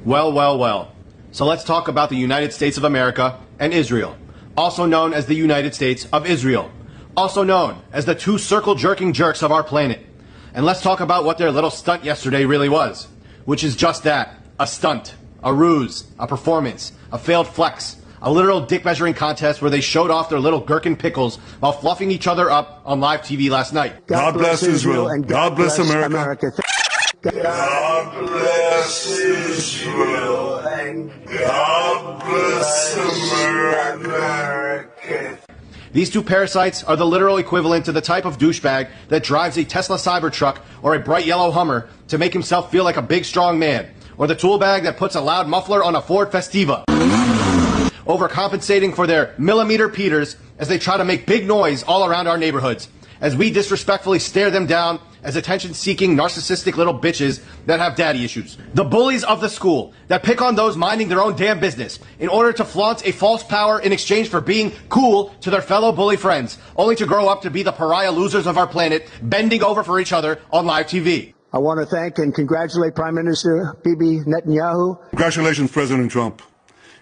Well, well, well. So let's talk about the United States of America and Israel, also known as the United States of Israel, also known as the two circle-jerking jerks of our planet. And let's talk about what their little stunt yesterday really was, which is just that, a stunt, a ruse, a performance, a failed flex, a literal dick-measuring contest where they showed off their little gherkin pickles while fluffing each other up on live TV last night. God bless Israel and God bless America. God bless Israel and God bless America. These two parasites are the literal equivalent to the type of douchebag that drives a Tesla Cybertruck or a bright yellow Hummer to make himself feel like a big strong man, or the tool bag that puts a loud muffler on a Ford Festiva, overcompensating for their millimeter Peters as they try to make big noise all around our neighborhoods, as we disrespectfully stare them down as attention-seeking, narcissistic little bitches that have daddy issues. The bullies of the school that pick on those minding their own damn business in order to flaunt a false power in exchange for being cool to their fellow bully friends, only to grow up to be the pariah losers of our planet, bending over for each other on live TV. I want to thank and congratulate Prime Minister Bibi Netanyahu. Congratulations, President Trump.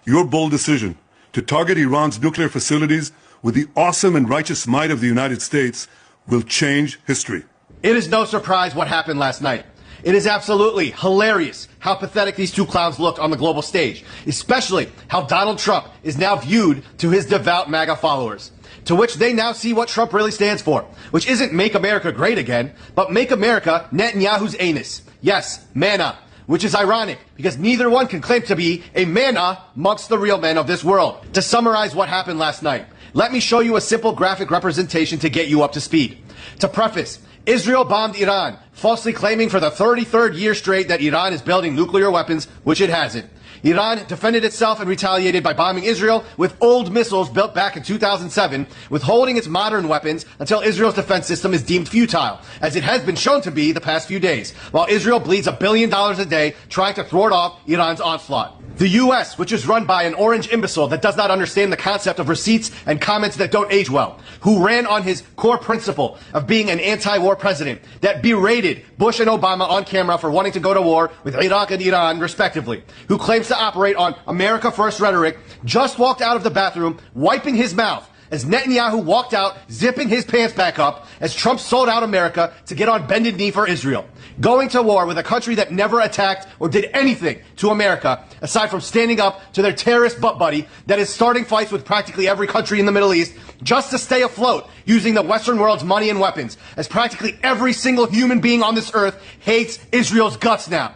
Your bold decision to target Iran's nuclear facilities with the awesome and righteous might of the United States will change history. It is no surprise what happened last night. It is absolutely hilarious how pathetic these two clowns looked on the global stage, especially how Donald Trump is now viewed to his devout MAGA followers, to which they now see what Trump really stands for, which isn't Make America Great Again, but Make America Netanyahu's anus. Yes, manna, which is ironic because neither one can claim to be a manna amongst the real men of this world. To summarize what happened last night, let me show you a simple graphic representation to get you up to speed. To preface, Israel bombed Iran, falsely claiming for the 33rd year straight that Iran is building nuclear weapons, which it hasn't. Iran defended itself and retaliated by bombing Israel with old missiles built back in 2007, withholding its modern weapons until Israel's defense system is deemed futile, as it has been shown to be the past few days, while Israel bleeds $1 billion a day trying to thwart off Iran's onslaught. The U.S., which is run by an orange imbecile that does not understand the concept of receipts and comments that don't age well, who ran on his core principle of being an anti-war president that berated Bush and Obama on camera for wanting to go to war with Iraq and Iran, respectively, who claims to operate on America First rhetoric, just walked out of the bathroom, wiping his mouth, as Netanyahu walked out, zipping his pants back up, as Trump sold out America to get on bended knee for Israel, going to war with a country that never attacked or did anything to America, aside from standing up to their terrorist butt buddy that is starting fights with practically every country in the Middle East just to stay afloat, using the Western world's money and weapons, as practically every single human being on this earth hates Israel's guts now.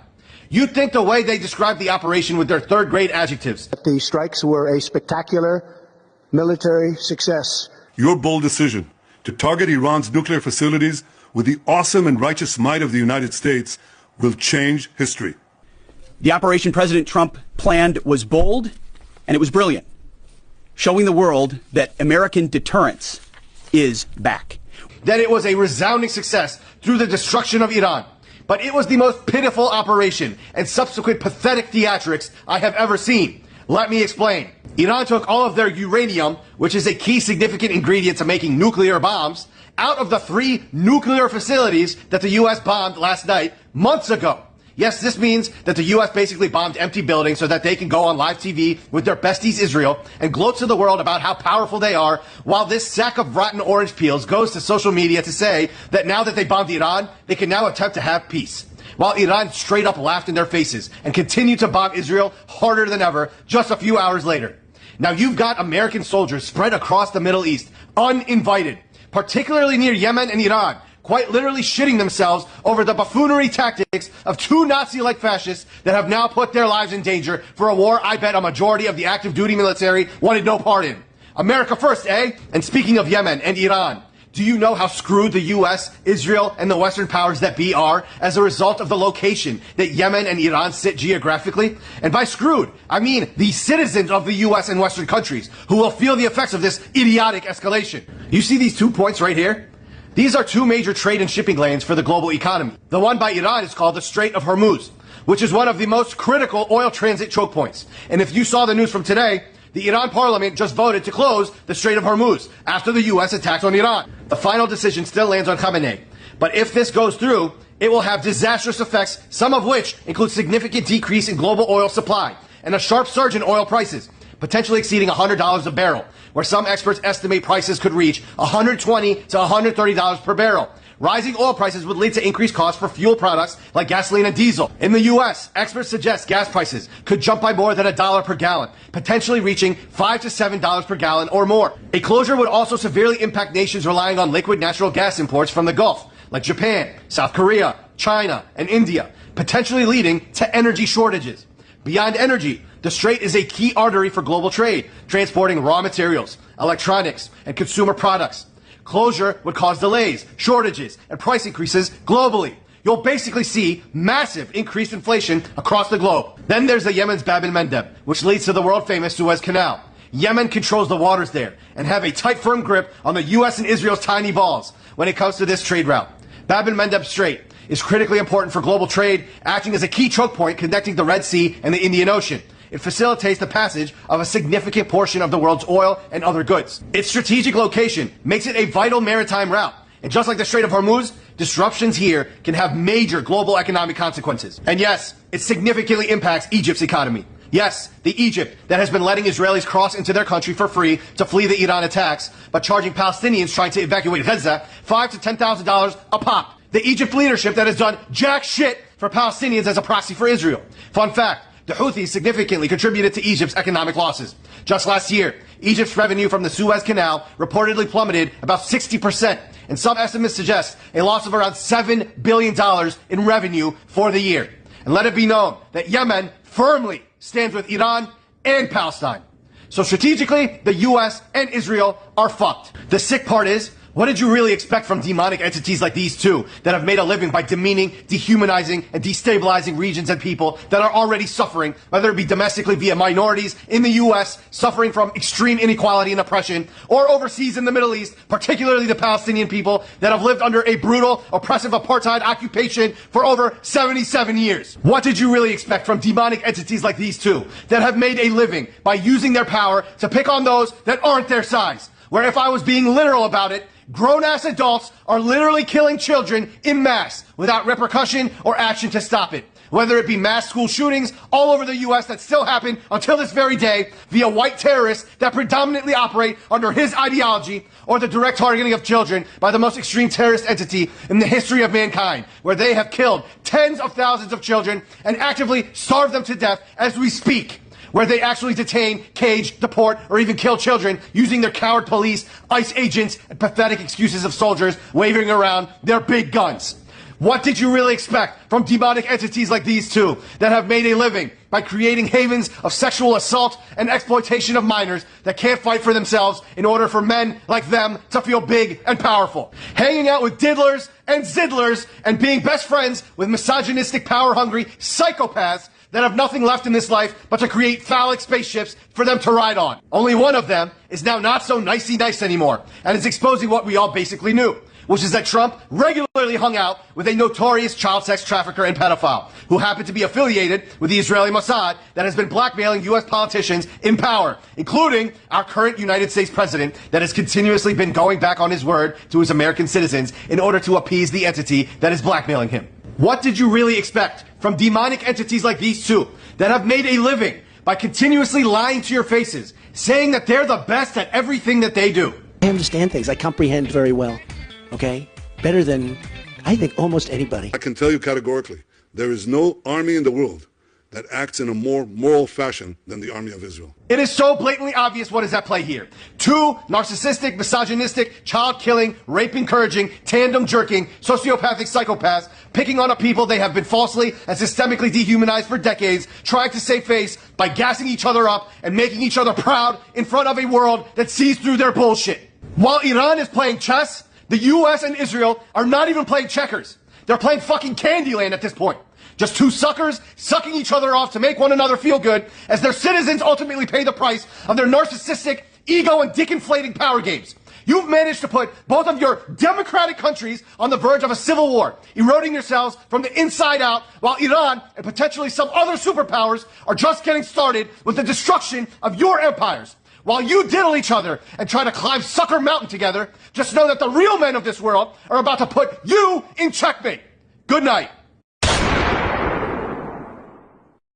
You'd think the way they described the operation with their third-grade adjectives. The strikes were a spectacular military success. Your bold decision to target Iran's nuclear facilities with the awesome and righteous might of the United States will change history. The operation President Trump planned was bold, and it was brilliant, showing the world that American deterrence is back. That it was a resounding success through the destruction of Iran. But it was the most pitiful operation and subsequent pathetic theatrics I have ever seen. Let me explain. Iran took all of their uranium, which is a key significant ingredient to making nuclear bombs, out of the 3 nuclear facilities that the U.S. bombed last night, months ago. Yes, this means that the U.S. basically bombed empty buildings so that they can go on live TV with their besties Israel and gloat to the world about how powerful they are, while this sack of rotten orange peels goes to social media to say that now that they bombed Iran, they can now attempt to have peace. While Iran straight up laughed in their faces and continued to bomb Israel harder than ever just a few hours later. Now you've got American soldiers spread across the Middle East, uninvited, particularly near Yemen and Iran, quite literally shitting themselves over the buffoonery tactics of 2 Nazi-like fascists that have now put their lives in danger for a war I bet a majority of the active duty military wanted no part in. America first, eh? And speaking of Yemen and Iran, do you know how screwed the U.S., Israel, and the Western powers that be are as a result of the location that Yemen and Iran sit geographically? And by screwed, I mean the citizens of the U.S. and Western countries who will feel the effects of this idiotic escalation. You see these 2 points right here? These are 2 major trade and shipping lanes for the global economy. The one by Iran is called the Strait of Hormuz, which is one of the most critical oil transit choke points. And if you saw the news from today, the Iran parliament just voted to close the Strait of Hormuz after the U.S. attacked on Iran. The final decision still lands on Khamenei. But if this goes through, it will have disastrous effects, some of which include significant decrease in global oil supply and a sharp surge in oil prices, potentially exceeding $100 a barrel, where some experts estimate prices could reach $120 to $130 per barrel. Rising oil prices would lead to increased costs for fuel products like gasoline and diesel. In the U.S., experts suggest gas prices could jump by more than $1 per gallon, potentially reaching $5 to $7 per gallon or more. A closure would also severely impact nations relying on liquid natural gas imports from the Gulf, like Japan, South Korea, China, and India, potentially leading to energy shortages. Beyond energy, the Strait is a key artery for global trade, transporting raw materials, electronics, and consumer products. Closure would cause delays, shortages, and price increases globally. You'll basically see massive increased inflation across the globe. Then there's the Yemen's Bab el-Mandeb, which leads to the world-famous Suez Canal. Yemen controls the waters there and have a tight, firm grip on the U.S. and Israel's tiny balls when it comes to this trade route. Bab el-Mandeb Strait is critically important for global trade, acting as a key choke point connecting the Red Sea and the Indian Ocean. It facilitates the passage of a significant portion of the world's oil and other goods. Its strategic location makes it a vital maritime route. And just like the Strait of Hormuz, disruptions here can have major global economic consequences. And yes, it significantly impacts Egypt's economy. Yes, the Egypt that has been letting Israelis cross into their country for free to flee the Iran attacks, but charging Palestinians trying to evacuate Gaza $5,000 to $10,000 a pop. The Egypt leadership that has done jack shit for Palestinians as a proxy for Israel. Fun fact, the Houthis significantly contributed to Egypt's economic losses. Just last year, Egypt's revenue from the Suez Canal reportedly plummeted about 60%, and some estimates suggest a loss of around $7 billion in revenue for the year. And let it be known that Yemen firmly stands with Iran and Palestine. So strategically, the U.S. and Israel are fucked. The sick part is, what did you really expect from demonic entities like these two that have made a living by demeaning, dehumanizing, and destabilizing regions and people that are already suffering, whether it be domestically via minorities in the U.S. suffering from extreme inequality and oppression, or overseas in the Middle East, particularly the Palestinian people that have lived under a brutal, oppressive apartheid occupation for over 77 years? What did you really expect from demonic entities like these two that have made a living by using their power to pick on those that aren't their size? Where if I was being literal about it, grown-ass adults are literally killing children in mass without repercussion or action to stop it. Whether it be mass school shootings all over the U.S. that still happen until this very day via white terrorists that predominantly operate under his ideology, or the direct targeting of children by the most extreme terrorist entity in the history of mankind, where they have killed tens of thousands of children and actively starved them to death as we speak, where they actually detain, cage, deport, or even kill children using their coward police, ICE agents, and pathetic excuses of soldiers waving around their big guns. What did you really expect from demonic entities like these two that have made a living by creating havens of sexual assault and exploitation of minors that can't fight for themselves in order for men like them to feel big and powerful? Hanging out with diddlers and ziddlers and being best friends with misogynistic, power-hungry psychopaths that have nothing left in this life but to create phallic spaceships for them to ride on. Only one of them is now not so nicey nice anymore, and is exposing what we all basically knew, which is that Trump regularly hung out with a notorious child sex trafficker and pedophile who happened to be affiliated with the Israeli Mossad that has been blackmailing U.S. politicians in power, including our current United States president that has continuously been going back on his word to his American citizens in order to appease the entity that is blackmailing him. What did you really expect from demonic entities like these two that have made a living by continuously lying to your faces, saying that they're the best at everything that they do? I understand things. I comprehend very well. Okay? Better than, I think, almost anybody. I can tell you categorically, there is no army in the world that acts in a more moral fashion than the Army of Israel. It is so blatantly obvious what is at play here. Two narcissistic, misogynistic, child-killing, rape-encouraging, tandem-jerking, sociopathic psychopaths picking on a people they have been falsely and systemically dehumanized for decades, trying to save face by gassing each other up and making each other proud in front of a world that sees through their bullshit. While Iran is playing chess, the U.S. and Israel are not even playing checkers. They're playing fucking Candyland at this point. Just two suckers sucking each other off to make one another feel good as their citizens ultimately pay the price of their narcissistic, ego and dick-inflating power games. You've managed to put both of your democratic countries on the verge of a civil war, eroding yourselves from the inside out, while Iran and potentially some other superpowers are just getting started with the destruction of your empires. While you diddle each other and try to climb Sucker Mountain together, just know that the real men of this world are about to put you in checkmate. Good night.